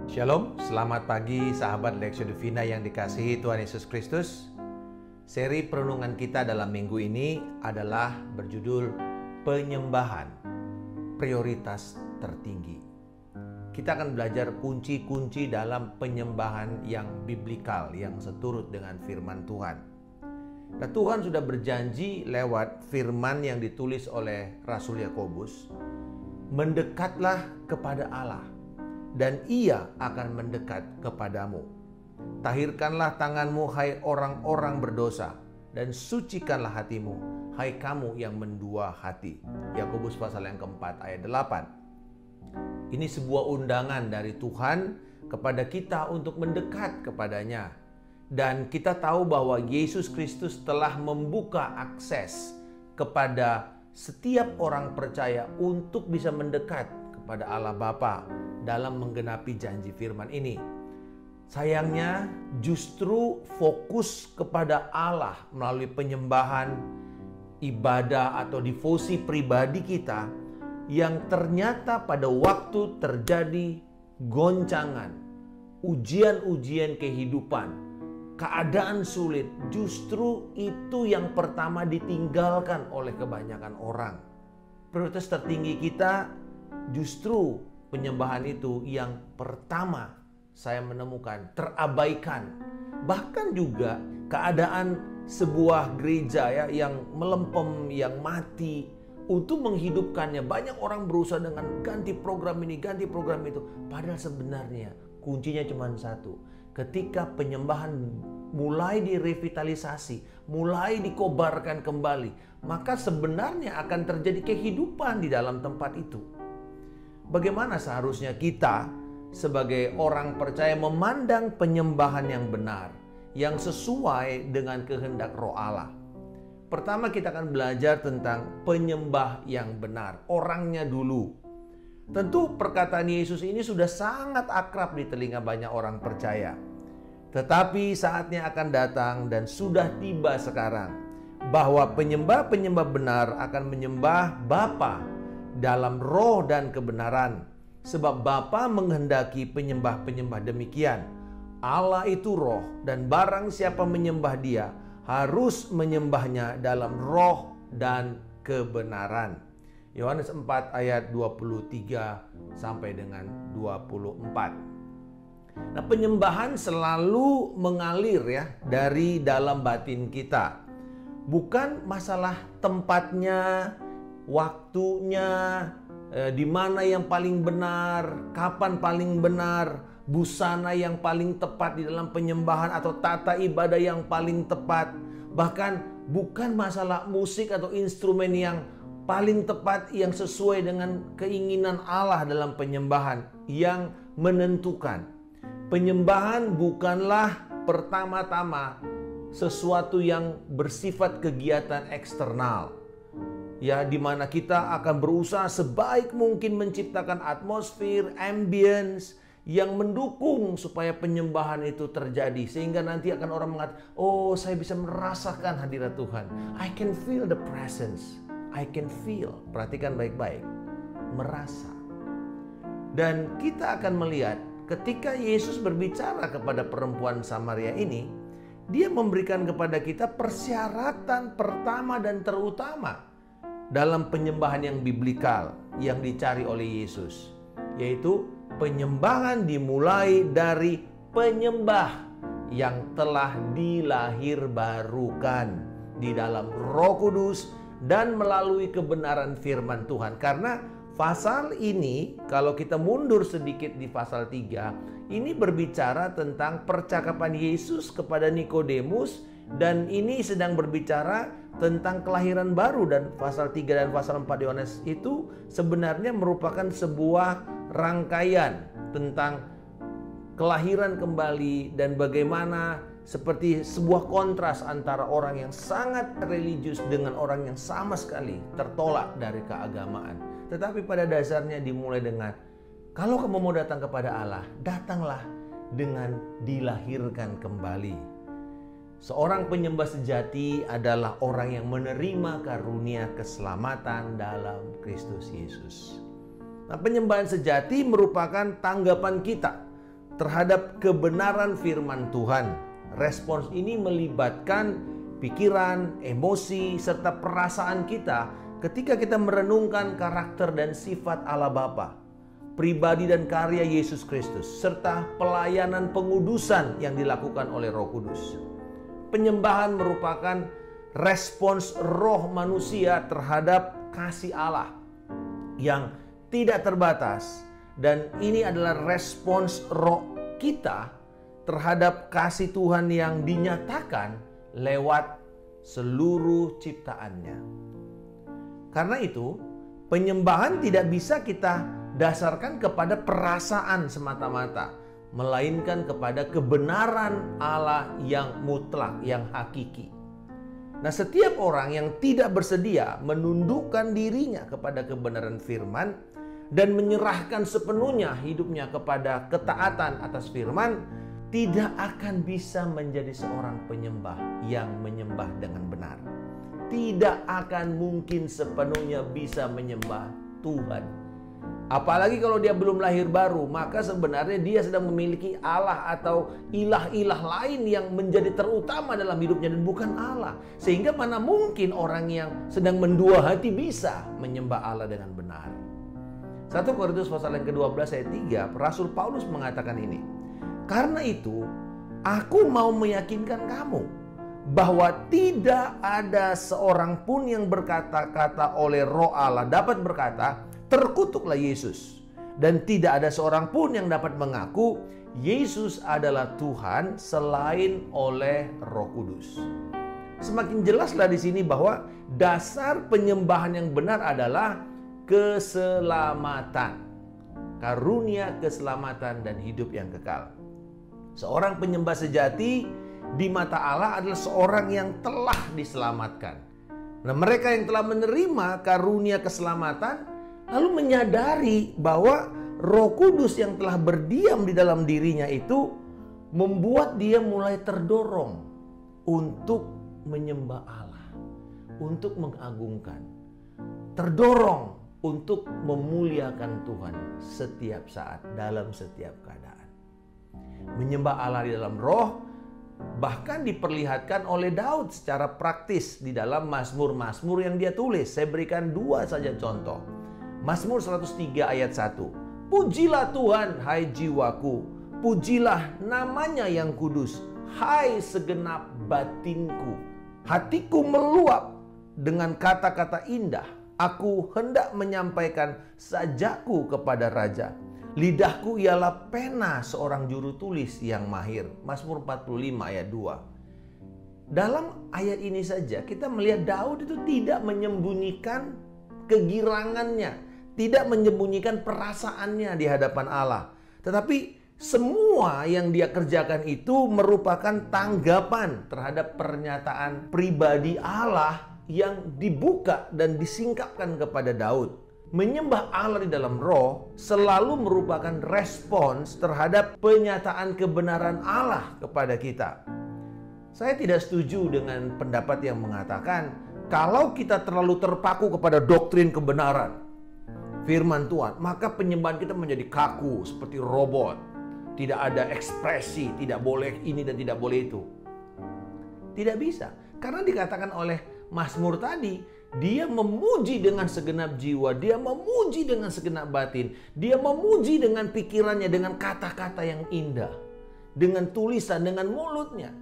Shalom, selamat pagi sahabat Lexio Divina yang dikasihi Tuhan Yesus Kristus. Seri perenungan kita dalam minggu ini adalah berjudul Penyembahan, Prioritas Tertinggi. Kita akan belajar kunci-kunci dalam penyembahan yang biblikal, yang seturut dengan firman Tuhan. Nah, Tuhan sudah berjanji lewat firman yang ditulis oleh Rasul Yakobus, mendekatlah kepada Allah, dan Ia akan mendekat kepadamu. Tahirkanlah tanganmu, hai orang-orang berdosa, dan sucikanlah hatimu, hai kamu yang mendua hati. Yakobus pasal yang keempat ayat 8. Ini sebuah undangan dari Tuhan kepada kita untuk mendekat kepadanya. Dan kita tahu bahwa Yesus Kristus telah membuka akses kepada setiap orang percaya untuk bisa mendekat kepada Allah Bapa dalam menggenapi janji firman ini. Sayangnya justru fokus kepada Allah melalui penyembahan, ibadah atau devosi pribadi kita yang ternyata pada waktu terjadi goncangan, ujian-ujian kehidupan, keadaan sulit, justru itu yang pertama ditinggalkan oleh kebanyakan orang. Prioritas tertinggi kita justru penyembahan itu yang pertama saya menemukan terabaikan. Bahkan juga keadaan sebuah gereja yang melempem, yang mati, untuk menghidupkannya banyak orang berusaha dengan ganti program ini, ganti program itu. Padahal sebenarnya kuncinya cuma satu. Ketika penyembahan mulai direvitalisasi, mulai dikobarkan kembali, maka sebenarnya akan terjadi kehidupan di dalam tempat itu. Bagaimana seharusnya kita sebagai orang percaya memandang penyembahan yang benar, yang sesuai dengan kehendak Roh Allah? Pertama, kita akan belajar tentang penyembah yang benar, orangnya dulu. Tentu perkataan Yesus ini sudah sangat akrab di telinga banyak orang percaya. Tetapi saatnya akan datang dan sudah tiba sekarang bahwa penyembah-penyembah benar akan menyembah Bapa dalam roh dan kebenaran, sebab Bapa menghendaki penyembah-penyembah demikian. Allah itu roh, dan barang siapa menyembah Dia harus menyembahnya dalam roh dan kebenaran. Yohanes 4 ayat 23 sampai dengan 24. Nah, penyembahan selalu mengalir dari dalam batin kita. Bukan masalah tempatnya, waktunya, di mana yang paling benar, kapan paling benar, busana yang paling tepat di dalam penyembahan atau tata ibadah yang paling tepat. Bahkan bukan masalah musik atau instrumen yang paling tepat yang sesuai dengan keinginan Allah dalam penyembahan yang menentukan. Penyembahan bukanlah pertama-tama sesuatu yang bersifat kegiatan eksternal, di mana kita akan berusaha sebaik mungkin menciptakan atmosfer, ambience yang mendukung supaya penyembahan itu terjadi, sehingga nanti akan orang mengatakan, oh, saya bisa merasakan hadirat Tuhan. I can feel the presence. I can feel. Perhatikan baik-baik. Merasa. Dan kita akan melihat ketika Yesus berbicara kepada perempuan Samaria ini, Dia memberikan kepada kita persyaratan pertama dan terutama dalam penyembahan yang biblikal yang dicari oleh Yesus, yaitu penyembahan dimulai dari penyembah yang telah dilahirbarukan di dalam Roh Kudus dan melalui kebenaran firman Tuhan. Karena pasal ini, kalau kita mundur sedikit di pasal 3, ini berbicara tentang percakapan Yesus kepada Nikodemus, dan ini sedang berbicara tentang kelahiran baru. Dan pasal 3 dan pasal 4 Yohanes itu sebenarnya merupakan sebuah rangkaian tentang kelahiran kembali dan bagaimana seperti sebuah kontras antara orang yang sangat religius dengan orang yang sama sekali tertolak dari keagamaan. Tetapi pada dasarnya dimulai dengan, kalau kamu mau datang kepada Allah, datanglah dengan dilahirkan kembali. Seorang penyembah sejati adalah orang yang menerima karunia keselamatan dalam Kristus Yesus. Nah, penyembahan sejati merupakan tanggapan kita terhadap kebenaran firman Tuhan. Respons ini melibatkan pikiran, emosi, serta perasaan kita ketika kita merenungkan karakter dan sifat Allah Bapa, pribadi dan karya Yesus Kristus, serta pelayanan pengudusan yang dilakukan oleh Roh Kudus. Penyembahan merupakan respons roh manusia terhadap kasih Allah yang tidak terbatas, dan ini adalah respons roh kita terhadap kasih Tuhan yang dinyatakan lewat seluruh ciptaannya. Karena itu, penyembahan tidak bisa kita dasarkan kepada perasaan semata-mata, melainkan kepada kebenaran Allah yang mutlak, yang hakiki. Nah, setiap orang yang tidak bersedia menundukkan dirinya kepada kebenaran firman dan menyerahkan sepenuhnya hidupnya kepada ketaatan atas firman, tidak akan bisa menjadi seorang penyembah yang menyembah dengan benar. Tidak akan mungkin sepenuhnya bisa menyembah Tuhan. Apalagi kalau dia belum lahir baru, maka sebenarnya dia sedang memiliki Allah atau ilah-ilah lain yang menjadi terutama dalam hidupnya dan bukan Allah. Sehingga mana mungkin orang yang sedang mendua hati bisa menyembah Allah dengan benar. 1 Korintus pasal yang ke-12 ayat 3, Rasul Paulus mengatakan ini. Karena itu, aku mau meyakinkan kamu bahwa tidak ada seorang pun yang berkata-kata oleh Roh Allah dapat berkata, terkutuklah Yesus. Dan tidak ada seorang pun yang dapat mengaku Yesus adalah Tuhan selain oleh Roh Kudus. Semakin jelaslah di sini bahwa dasar penyembahan yang benar adalah keselamatan, karunia keselamatan dan hidup yang kekal. Seorang penyembah sejati di mata Allah adalah seorang yang telah diselamatkan. Nah, mereka yang telah menerima karunia keselamatan lalu menyadari bahwa Roh Kudus yang telah berdiam di dalam dirinya itu membuat dia mulai terdorong untuk menyembah Allah, untuk mengagungkan, terdorong untuk memuliakan Tuhan setiap saat dalam setiap keadaan. Menyembah Allah di dalam roh bahkan diperlihatkan oleh Daud secara praktis di dalam Mazmur-Mazmur yang dia tulis. Saya berikan 2 saja contoh. Mazmur 103 ayat 1. Pujilah Tuhan, hai jiwaku. Pujilah namanya yang kudus, hai segenap batinku. Hatiku meluap dengan kata-kata indah. Aku hendak menyampaikan sajaku kepada raja. Lidahku ialah pena seorang juru tulis yang mahir. Mazmur 45 ayat 2. Dalam ayat ini saja kita melihat Daud itu tidak menyembunyikan kegirangannya, tidak menyembunyikan perasaannya di hadapan Allah. Tetapi semua yang dia kerjakan itu merupakan tanggapan terhadap pernyataan pribadi Allah yang dibuka dan disingkapkan kepada Daud. Menyembah Allah di dalam roh selalu merupakan respons terhadap penyataan kebenaran Allah kepada kita. Saya tidak setuju dengan pendapat yang mengatakan kalau kita terlalu terpaku kepada doktrin kebenaran firman Tuhan, maka penyembahan kita menjadi kaku seperti robot. Tidak ada ekspresi, tidak boleh ini dan tidak boleh itu. Tidak bisa. Karena dikatakan oleh Mazmur tadi, dia memuji dengan segenap jiwa, dia memuji dengan segenap batin, dia memuji dengan pikirannya, dengan kata-kata yang indah, dengan tulisan, dengan mulutnya.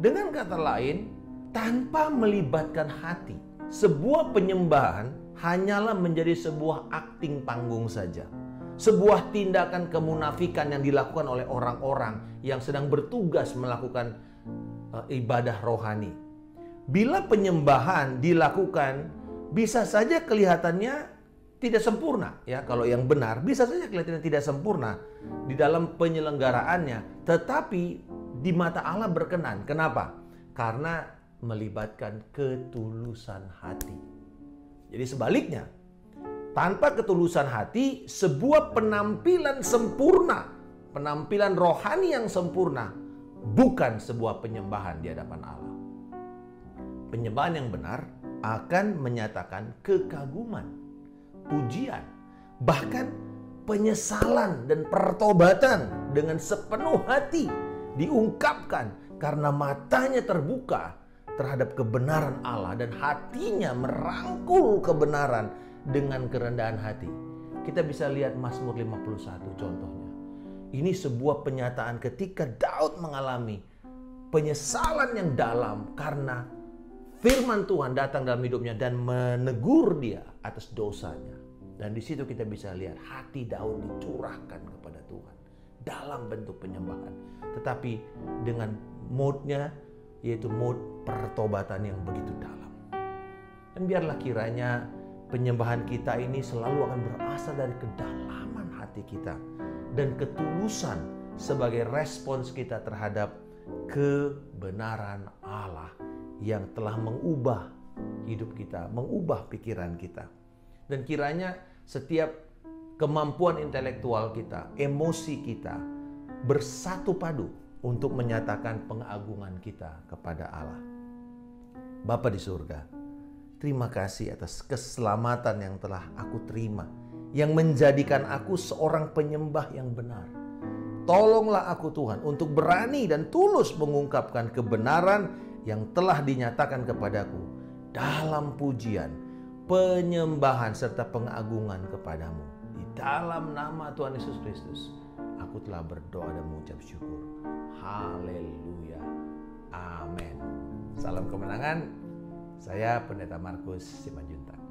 Dengan kata lain, tanpa melibatkan hati, sebuah penyembahan hanyalah menjadi sebuah akting panggung saja. Sebuah tindakan kemunafikan yang dilakukan oleh orang-orang yang sedang bertugas melakukan ibadah rohani. Bila penyembahan dilakukan, bisa saja kelihatannya tidak sempurna. Ya, kalau yang benar, bisa saja kelihatannya tidak sempurna di dalam penyelenggaraannya. Tetapi di mata Allah berkenan. Kenapa? Karena melibatkan ketulusan hati. Jadi sebaliknya, tanpa ketulusan hati, sebuah penampilan sempurna, penampilan rohani yang sempurna, bukan sebuah penyembahan di hadapan Allah. Penyembahan yang benar akan menyatakan kekaguman, pujian, bahkan penyesalan dan pertobatan dengan sepenuh hati diungkapkan karena matanya terbuka terhadap kebenaran Allah dan hatinya merangkul kebenaran dengan kerendahan hati. Kita bisa lihat Mazmur 51 contohnya. Ini sebuah penyataan ketika Daud mengalami penyesalan yang dalam karena firman Tuhan datang dalam hidupnya dan menegur dia atas dosanya. Dan di situ kita bisa lihat hati Daud dicurahkan kepada Tuhan dalam bentuk penyembahan. Tetapi dengan mode-nya yaitu mode pertobatan yang begitu dalam. Dan biarlah kiranya penyembahan kita ini selalu akan berasal dari kedalaman hati kita dan ketulusan sebagai respons kita terhadap kebenaran Allah yang telah mengubah hidup kita, mengubah pikiran kita. Dan kiranya setiap kemampuan intelektual kita, emosi kita bersatu padu untuk menyatakan pengagungan kita kepada Allah. Bapa di surga, terima kasih atas keselamatan yang telah aku terima, yang menjadikan aku seorang penyembah yang benar. Tolonglah aku Tuhan untuk berani dan tulus mengungkapkan kebenaran yang telah dinyatakan kepadaku dalam pujian, penyembahan serta pengagungan kepadamu. Di dalam nama Tuhan Yesus Kristus, aku telah berdoa dan mengucap syukur. Haleluya. Amin. Salam kemenangan. Saya Pendeta Markus Simanjuntak.